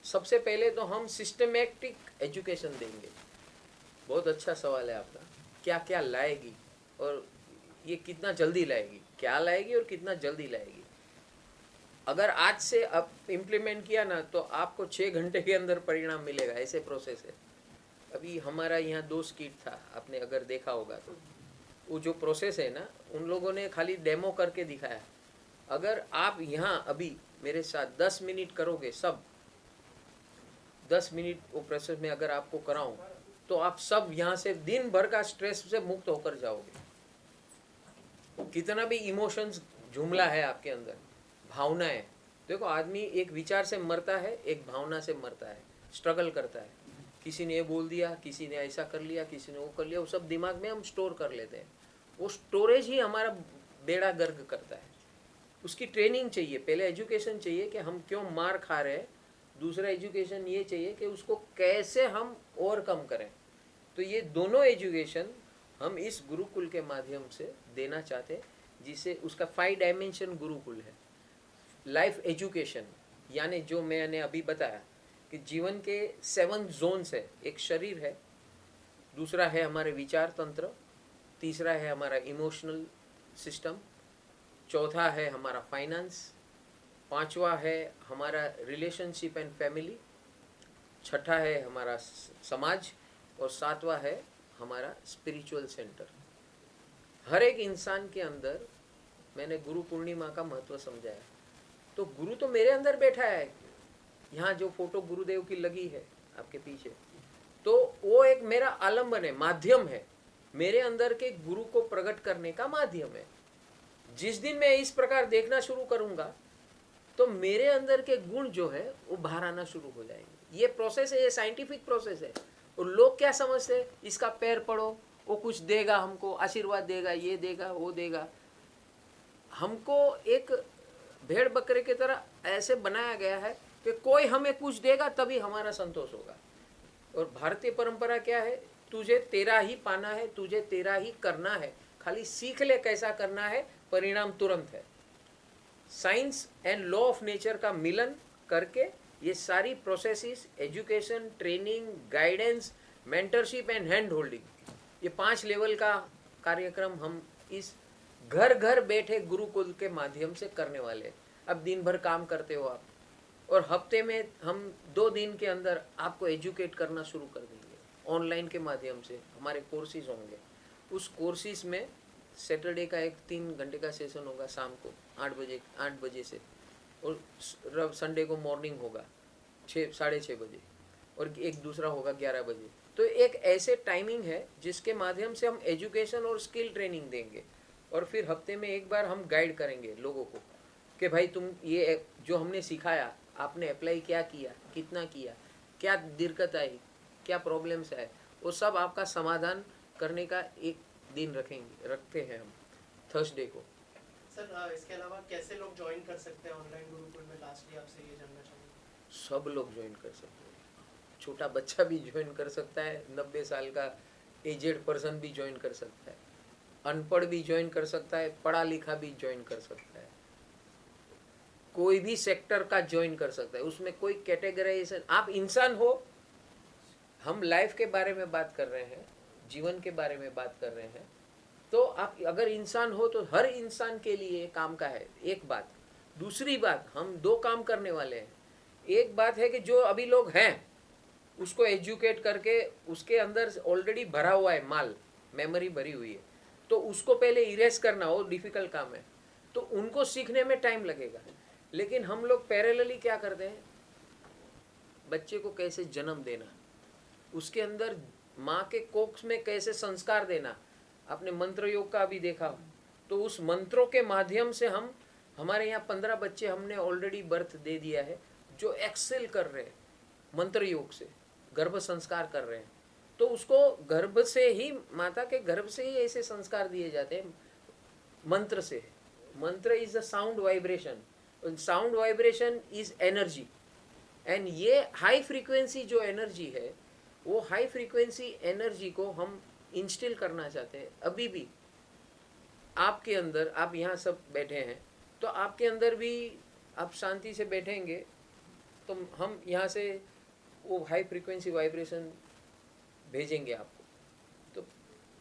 सबसे पहले तो हम सिस्टमेटिक एजुकेशन देंगे। बहुत अच्छा सवाल है आपका, क्या क्या लाएगी और ये कितना जल्दी लाएगी, क्या लाएगी और कितना जल्दी लाएगी। अगर आज से अब इम्प्लीमेंट किया ना तो आपको 6 घंटे के अंदर परिणाम मिलेगा, ऐसे प्रोसेस है। अभी हमारा यहाँ 2 स्किट था, आपने अगर देखा होगा तो वो जो प्रोसेस है ना, उन लोगों ने खाली डेमो करके दिखाया। अगर आप यहाँ अभी मेरे साथ 10 मिनट करोगे, सब 10 मिनट वो प्रोसेस में अगर आपको कराऊं तो आप सब यहाँ से दिन भर का स्ट्रेस से मुक्त होकर जाओगे। कितना भी इमोशंस जुमला है आपके अंदर, भावनाएं। देखो, आदमी एक विचार से मरता है, एक भावना से मरता है, स्ट्रगल करता है। किसी ने ये बोल दिया, किसी ने ऐसा कर लिया, किसी ने वो कर लिया, वो सब दिमाग में हम स्टोर कर लेते हैं। वो स्टोरेज ही हमारा बेड़ा गर्क करता है। उसकी ट्रेनिंग चाहिए, पहले एजुकेशन चाहिए कि हम क्यों मार खा रहे हैं। दूसरा एजुकेशन ये चाहिए कि उसको कैसे हम ओवरकम करें। तो ये दोनों एजुकेशन हम इस गुरुकुल के माध्यम से देना चाहते हैं, जिसे उसका 5 डायमेंशन गुरुकुल है। लाइफ एजुकेशन यानी जो मैंने अभी बताया कि जीवन के 7 जोन्स है। एक शरीर है, दूसरा है हमारे विचार तंत्र, तीसरा है हमारा इमोशनल सिस्टम, चौथा है हमारा फाइनेंस, पांचवा है हमारा रिलेशनशिप एंड फैमिली, छठा है हमारा समाज, और सातवां है हमारा स्पिरिचुअल सेंटर। हर एक इंसान के अंदर मैंने गुरु पूर्णिमा का महत्व समझाया। तो गुरु तो मेरे अंदर बैठा है, यहाँ जो फोटो गुरुदेव की लगी है आपके पीछे, तो वो एक मेरा आलम्बन है, माध्यम है, मेरे अंदर के गुरु को प्रकट करने का माध्यम है। जिस दिन मैं इस प्रकार देखना शुरू करूंगा तो मेरे अंदर के गुण जो है वो बाहर आना शुरू हो जाएंगे। ये प्रोसेस है, ये साइंटिफिक प्रोसेस है। और लोग क्या समझते हैं, इसका पैर पड़ो, वो कुछ देगा, हमको आशीर्वाद देगा, ये देगा, वो देगा। हमको एक भेड़ बकरे की तरह ऐसे बनाया गया है कि कोई हमें कुछ देगा तभी हमारा संतोष होगा। और भारतीय परंपरा क्या है, तुझे तेरा ही पाना है, तुझे तेरा ही करना है, खाली सीख ले कैसा करना है, परिणाम तुरंत है। Science and law of nature का मिलन करके ये सारी processes, education, training, guidance, mentorship and hand holding, ये 5 लेवल का कार्यक्रम हम इस घर घर बैठे गुरुकुल के माध्यम से करने वाले। अब दिन भर काम करते हो आप, और हफ्ते में हम 2 दिन के अंदर आपको एजुकेट करना शुरू कर देंगे ऑनलाइन के माध्यम से। हमारे कोर्सेज होंगे, उस कोर्सेज में सैटरडे का एक 3 घंटे का सेशन होगा शाम को 8 बजे से, और संडे को मॉर्निंग होगा 6-6:30 बजे, और एक दूसरा होगा 11 बजे। तो एक ऐसे टाइमिंग है जिसके माध्यम से हम एजुकेशन और स्किल ट्रेनिंग देंगे, और फिर हफ्ते में एक बार हम गाइड करेंगे लोगों को कि भाई तुम ये जो हमने सिखाया आपने अप्लाई क्या किया, कितना किया, क्या दिक्कत आई, क्या प्रॉब्लम्स आए, वो सब आपका समाधान करने का एक दिन रखते हैं हम थर्सडे को। सर इसके अलावा कैसे लोग ज्वाइन कर सकते हैं ऑनलाइन गुरुकुल में, लास्टली आपसे ये जानना चाहूँगा। सब लोग ज्वाइन कर सकते हैं, छोटा बच्चा भी ज्वाइन कर सकता है, 90 साल का एजेड पर्सन भी ज्वाइन कर सकता है, अनपढ़ भी ज्वाइन कर सकता है, पढ़ा लिखा भी ज्वाइन कर सकता है, कोई भी सेक्टर का ज्वाइन कर सकता है। उसमें कोई कैटेगराइजेशन, आप इंसान हो, हम लाइफ के बारे में बात कर रहे हैं, जीवन के बारे में बात कर रहे हैं, तो आप अगर इंसान हो तो हर इंसान के लिए काम का है। एक बात, दूसरी बात, हम 2 काम करने वाले हैं। एक बात है कि जो अभी लोग हैं उसको एजुकेट करके, उसके अंदर ऑलरेडी भरा हुआ है माल, मेमोरी भरी हुई है, तो उसको पहले इरेज करना वो डिफिकल्ट काम है, तो उनको सीखने में टाइम लगेगा। लेकिन हम लोग पैरेलली क्या करते हैं, बच्चे को कैसे जन्म देना, उसके अंदर माँ के कोख में कैसे संस्कार देना। आपने मंत्र योग का अभी देखा, तो उस मंत्रों के माध्यम से हम, हमारे यहाँ 15 बच्चे हमने ऑलरेडी बर्थ दे दिया है जो एक्सेल कर रहे हैं मंत्र योग से, गर्भ संस्कार कर रहे हैं। तो उसको गर्भ से ही, माता के गर्भ से ही ऐसे संस्कार दिए जाते हैं मंत्र से। मंत्र is a sound vibration, sound vibration is energy, and ये हाई फ्रीक्वेंसी जो एनर्जी है, वो हाई फ्रीक्वेंसी एनर्जी को हम इंस्टिल करना चाहते हैं। अभी भी आपके अंदर, आप यहाँ सब बैठे हैं तो आपके अंदर भी आप शांति से बैठेंगे तो हम यहाँ से वो हाई फ्रीक्वेंसी वाइब्रेशन भेजेंगे आपको, तो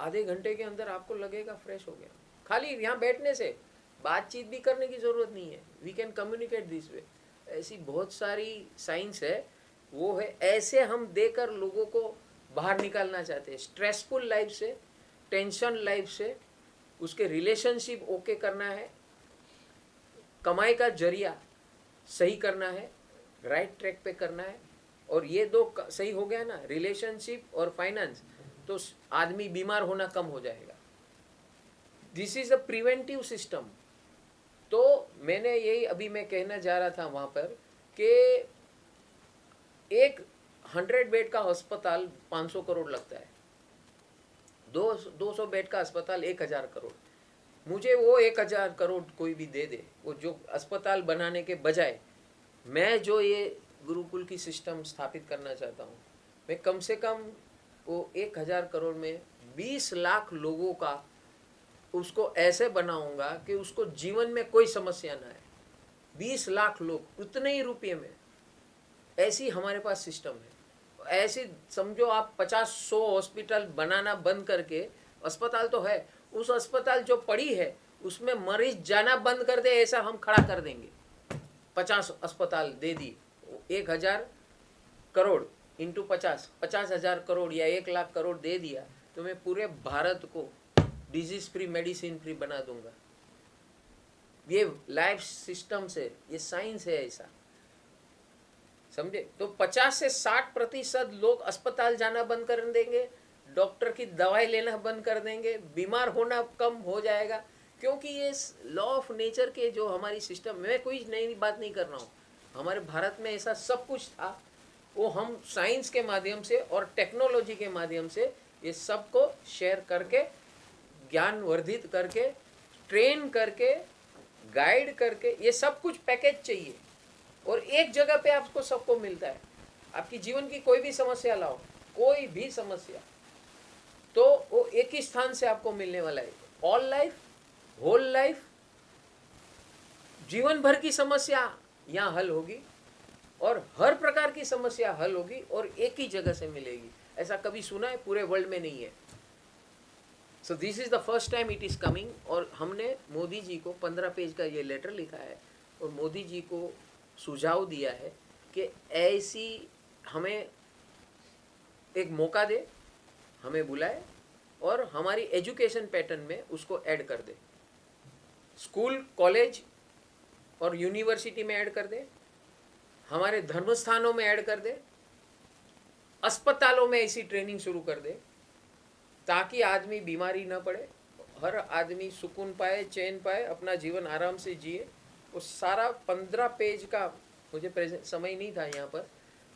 आधे घंटे के अंदर आपको लगेगा फ्रेश हो गया। खाली यहाँ बैठने से बातचीत भी करने की ज़रूरत नहीं है, we can communicate this way. ऐसी बहुत सारी साइंस है, वो है ऐसे हम देकर लोगों को बाहर निकालना चाहते हैं स्ट्रेसफुल लाइफ से, टेंशन लाइफ से। उसके रिलेशनशिप ओके करना है, कमाई का जरिया सही करना है, राइट ट्रैक पे करना है। और ये दो सही हो गया ना, रिलेशनशिप और फाइनेंस, तो आदमी बीमार होना कम हो जाएगा। This is a preventive system. तो मैंने यही अभी मैं कहना जा रहा था वहाँ पर कि एक 100 बेड का अस्पताल 500 करोड़ लगता है, 200 बेड का अस्पताल 1000 करोड़। मुझे वो 1000 करोड़ कोई भी दे दे, वो जो अस्पताल बनाने के बजाय मैं जो ये गुरुकुल की सिस्टम स्थापित करना चाहता हूँ, मैं कम से कम वो 1000 करोड़ में 20 लाख लोगों का उसको ऐसे बनाऊंगा कि उसको जीवन में कोई समस्या ना आए। 20 लाख लोग उतने ही रुपये में, ऐसी हमारे पास सिस्टम है। ऐसी समझो आप 50-100 हॉस्पिटल बनाना बंद करके, अस्पताल तो है, उस अस्पताल जो पड़ी है उसमें मरीज जाना बंद कर दे, ऐसा हम खड़ा कर देंगे। 50 अस्पताल दे दी, 1000 करोड़ इंटू 50,000 करोड़ या 1 लाख करोड़ दे दिया, तो मैं पूरे भारत को डिजीज फ्री, मेडिसिन फ्री बना दूंगा। ये लाइफ सिस्टम से, ये साइंस है ऐसा, समझे। तो 50 से 60% लोग अस्पताल जाना बंद कर देंगे, डॉक्टर की दवाई लेना बंद कर देंगे, बीमार होना कम हो जाएगा। क्योंकि ये लॉ ऑफ नेचर के जो हमारी सिस्टम, मैं कोई नई बात नहीं कर रहा हूँ, हमारे भारत में ऐसा सब कुछ था, वो हम साइंस के माध्यम से और टेक्नोलॉजी के माध्यम से ये सबको शेयर करके, ज्ञान वर्धित करके, ट्रेन करके, गाइड करके, ये सब कुछ पैकेज चाहिए और एक जगह पे आपको सबको मिलता है। आपकी जीवन की कोई भी समस्या लाओ, कोई भी समस्या, तो वो एक ही स्थान से आपको मिलने वाला है। ऑल लाइफ, होल लाइफ, जीवन भर की समस्या यहाँ हल होगी और हर प्रकार की समस्या हल होगी और एक ही जगह से मिलेगी। ऐसा कभी सुना है? पूरे वर्ल्ड में नहीं है। So this is the first time it is coming. और हमने मोदी जी को 15 पेज का ये लेटर लिखा है और मोदी जी को सुझाव दिया है कि ऐसी हमें एक मौका दे, हमें बुलाए और हमारी एजुकेशन पैटर्न में उसको ऐड कर दे, स्कूल, कॉलेज और यूनिवर्सिटी में ऐड कर दे, हमारे धर्मस्थानों में ऐड कर दे, अस्पतालों में ऐसी ट्रेनिंग शुरू कर दे ताकि आदमी बीमारी न पड़े, हर आदमी सुकून पाए, चैन पाए, अपना जीवन आराम से जिए। वो सारा 15 पेज का मुझे प्रेजेंट, समय नहीं था यहाँ पर,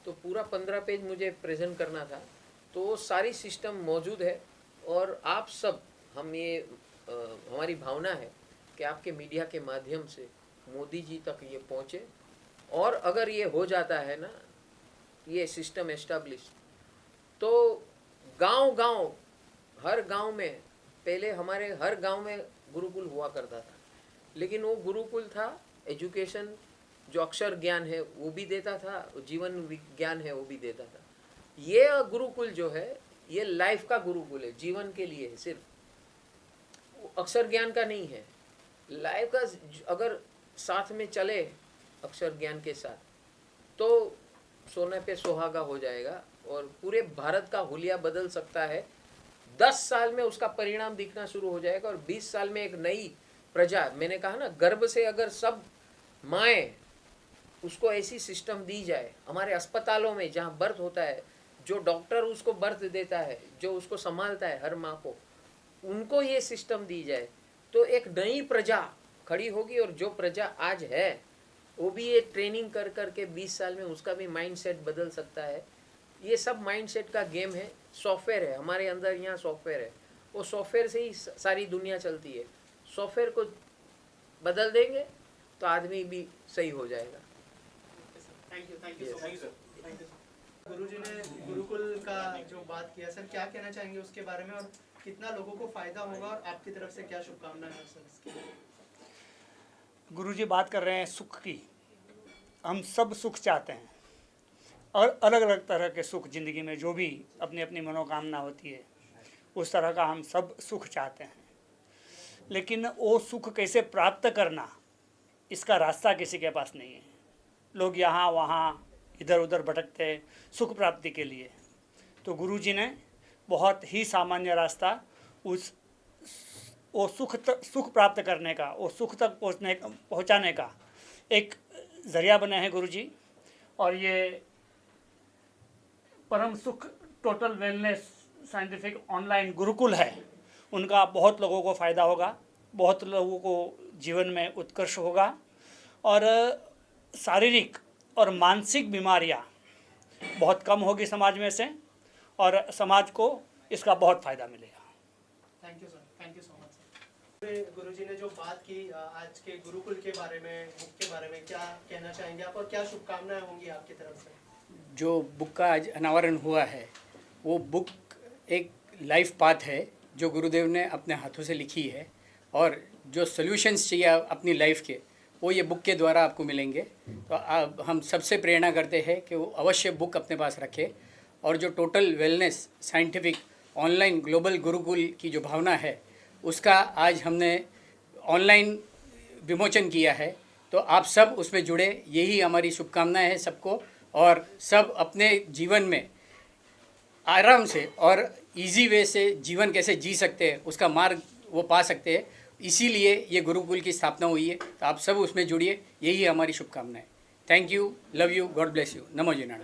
तो पूरा 15 पेज मुझे प्रेजेंट करना था। तो वो सारी सिस्टम मौजूद है और आप सब, हम ये हमारी भावना है कि आपके मीडिया के माध्यम से मोदी जी तक ये पहुँचे। और अगर ये हो जाता है ना, ये सिस्टम एस्टेब्लिश, तो गांव-गांव, हर गांव में, पहले हमारे हर गांव में गुरुकुल हुआ करता था, लेकिन वो गुरुकुल था एजुकेशन, जो अक्षर ज्ञान है वो भी देता था, जीवन विज्ञान है वो भी देता था। ये गुरुकुल जो है ये लाइफ का गुरुकुल है, जीवन के लिए सिर्फ, अक्षर ज्ञान का नहीं है। लाइफ का अगर साथ में चले अक्षर ज्ञान के साथ, तो सोने पे सुहागा हो जाएगा और पूरे भारत का हुलिया बदल सकता है। 10 साल में उसका परिणाम दिखना शुरू हो जाएगा और 20 साल में एक नई प्रजा, मैंने कहा ना, गर्भ से अगर सब माएँ उसको ऐसी सिस्टम दी जाए, हमारे अस्पतालों में जहाँ बर्थ होता है, जो डॉक्टर उसको बर्थ देता है, जो उसको संभालता है हर माँ को, उनको ये सिस्टम दी जाए, तो एक नई प्रजा खड़ी होगी। और जो प्रजा आज है वो भी ये ट्रेनिंग कर कर के 20 साल में उसका भी माइंडसेट बदल सकता है। ये सब माइंडसेट का गेम है, सॉफ्टवेयर है हमारे अंदर, यहाँ सॉफ्टवेयर है, वो सॉफ्टवेयर से ही सारी दुनिया चलती है। सॉफ्टवेयर को बदल देंगे तो आदमी भी सही हो जाएगा। Thank you so much sir. Guruji ने गुरुकुल का जो बात किया सर, क्या कहना चाहेंगे उसके बारे में और कितना लोगों को फायदा होगा और आपकी तरफ से क्या शुभकामनाएं हैं सर इसके लिए? गुरुजी बात कर रहे हैं सुख की। हम सब सुख चाहते हैं, और अलग अलग तरह के सुख ज़िंदगी में जो भी अपनी अपनी मनोकामना होती है उस तरह का हम सब सुख चाहते हैं, लेकिन वो सुख कैसे प्राप्त करना इसका रास्ता किसी के पास नहीं है। लोग यहाँ वहाँ इधर उधर भटकते हैं सुख प्राप्ति के लिए। तो गुरुजी ने बहुत ही सामान्य रास्ता वो सुख प्राप्त करने का, वो सुख तक पहुँचाने का एक ज़रिया बने हैं गुरुजी। और ये परम सुख total wellness scientific online Gurukul है, उनका बहुत लोगों को फ़ायदा होगा, बहुत लोगों को जीवन में उत्कर्ष होगा और शारीरिक और मानसिक बीमारियां बहुत कम होगी समाज में से और समाज को इसका बहुत फ़ायदा मिलेगा। Thank you sir, thank you so much sir. Guruji ने जो बात की आज के गुरुकुल के बारे में, बुक के बारे में, क्या कहना चाहेंगे आप और क्या शुभकामनाएं होंगी आपकी तरफ से? जो बुक का आज अनावरण हुआ है वो बुक एक लाइफ पाथ है जो गुरुदेव ने अपने हाथों से लिखी है और जो सॉल्यूशंस चाहिए अपनी लाइफ के वो ये बुक के द्वारा आपको मिलेंगे। तो हम सबसे प्रेरणा करते हैं कि वो अवश्य बुक अपने पास रखें और जो total wellness scientific online global Gurukul की जो भावना है उसका आज हमने ऑनलाइन विमोचन किया है। तो आप सब उसमें जुड़े, यही हमारी शुभकामनाएं हैं सबको और सब अपने जीवन में आराम से और इजी वे से जीवन कैसे जी सकते हैं उसका मार्ग वो पा सकते हैं। इसीलिए ये गुरुकुल की स्थापना हुई है। तो आप सब उसमें जुड़िए, यही हमारी शुभकामनाएं। Thank you, love you, God bless you. NaMo जिनाड़ा।